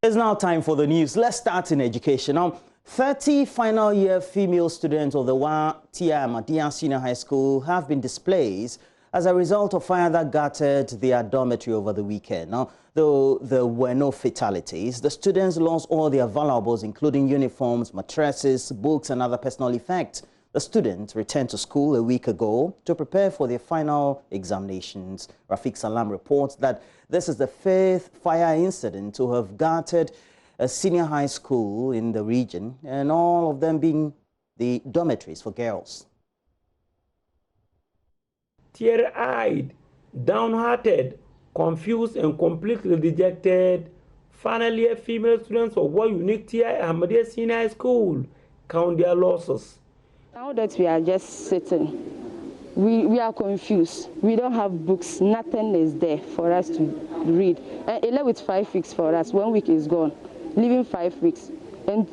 It's now time for the news. Let's start in education. Now, 30 final year female students of the Ahmadiyya Senior High School have been displaced as a result of fire that gutted their dormitory over the weekend. Now, though there were no fatalities, the students lost all their valuables, including uniforms, mattresses, books, and other personal effects. The students returned to school a week ago to prepare for their final examinations. Rafiq Salam reports that this is the 5th fire incident to have gutted a senior high school in the region, and all of them being the dormitories for girls. Teary-eyed, downhearted, confused, and completely dejected, final year female students of one unique TI Ahmadiyya Senior High School count their losses. Now that we are just sitting, we are confused. We don't have books. Nothing is there for us to read. And 11 with 5 weeks for us. 1 week is gone, leaving 5 weeks. And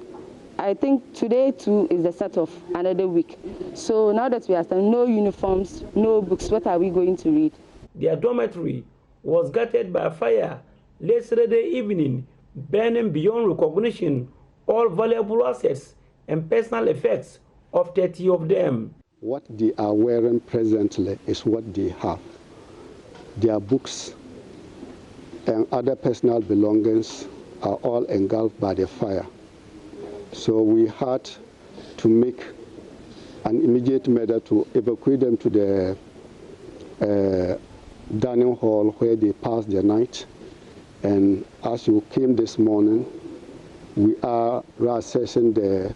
I think today too is the start of another week. So now that we are starting, no uniforms, no books, what are we going to read? Their dormitory was gutted by fire late Saturday evening, burning beyond recognition all valuable assets and personal effects of 30 of them. What they are wearing presently is what they have. Their books and other personal belongings are all engulfed by the fire. So we had to make an immediate measure to evacuate them to the dining hall where they passed the night. And as you came this morning, we are reassessing the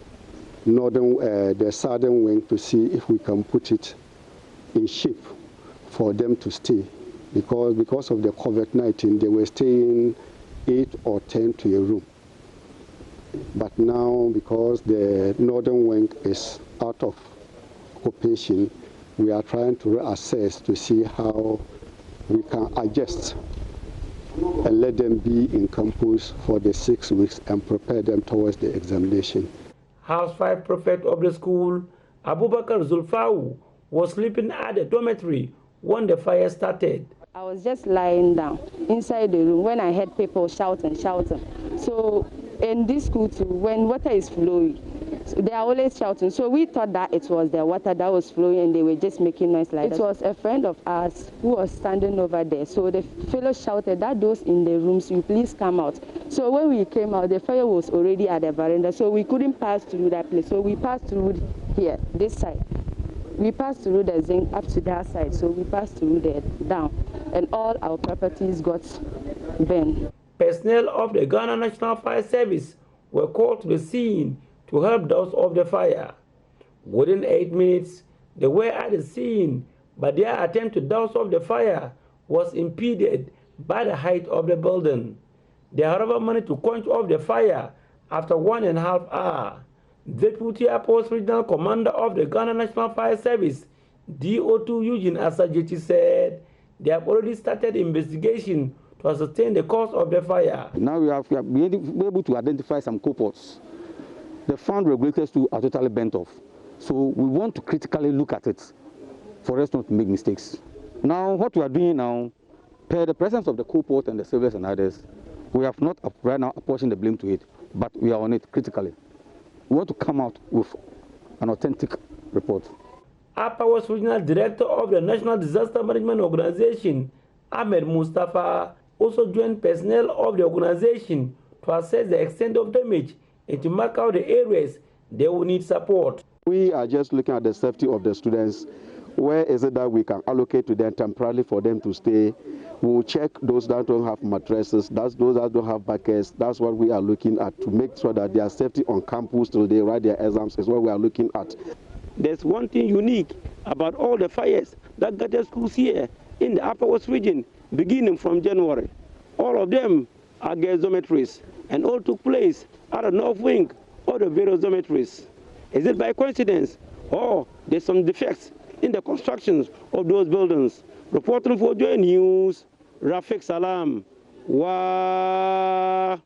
the southern wing to see if we can put it in shape for them to stay. Because of the COVID-19, they were staying 8 or 10 to a room. But now, because the northern wing is out of occupation, we are trying to reassess to see how we can adjust and let them be in campus for the 6 weeks and prepare them towards the examination. House 5 prefect of the school, Abubakar Zulfau, was sleeping at the dormitory when the fire started. I was just lying down inside the room when I heard people shouting. So in this school too, when water is flowing, they are always shouting. So we thought that it was the water that was flowing and they were just making noise like that. It was a friend of ours who was standing over there. So the fellow shouted that those in the rooms, you please come out. So when we came out, the fire was already at the veranda, so we couldn't pass through that place. So we passed through here, this side. We passed through the zinc up to that side, so we passed through there down, and all our properties got burned. Personnel of the Ghana National Fire Service were called to the scene to help douse off the fire. Within 8 minutes, they were at the scene, but their attempt to douse off the fire was impeded by the height of the building. They, however, managed to quench off the fire after 1.5 hours. Deputy Post Regional Commander of the Ghana National Fire Service, DO2 Eugene Asajeti, said they have already started investigation to ascertain the cause of the fire. Now we have been able to identify some cohorts. The fan regulators too are totally bent off. So we want to critically look at it for us not to make mistakes. Now what we are doing now, per the presence of the cohort and the civils and others, we have not right now apportioned the blame to it, but we are on it critically. We want to come out with an authentic report. APAWA's Regional Director of the National Disaster Management Organization, Ahmed Mustafa, also joined personnel of the organization to assess the extent of damage and to mark out the areas they will need support. We are just looking at the safety of the students. Where is it that we can allocate to them temporarily for them to stay? We will check those that don't have mattresses, those that don't have buckets. That's what we are looking at to make sure that their safety on campus till they write their exams is what we are looking at. There's one thing unique about all the fires that got the schools here in the Upper West region beginning from January. All of them are girls' dormitories and all took place at the North Wing of the various dormitories. Is it by coincidence or there's some defects in the constructions of those buildings? Reporting for JoyNews, Rafiq Salam. Wow.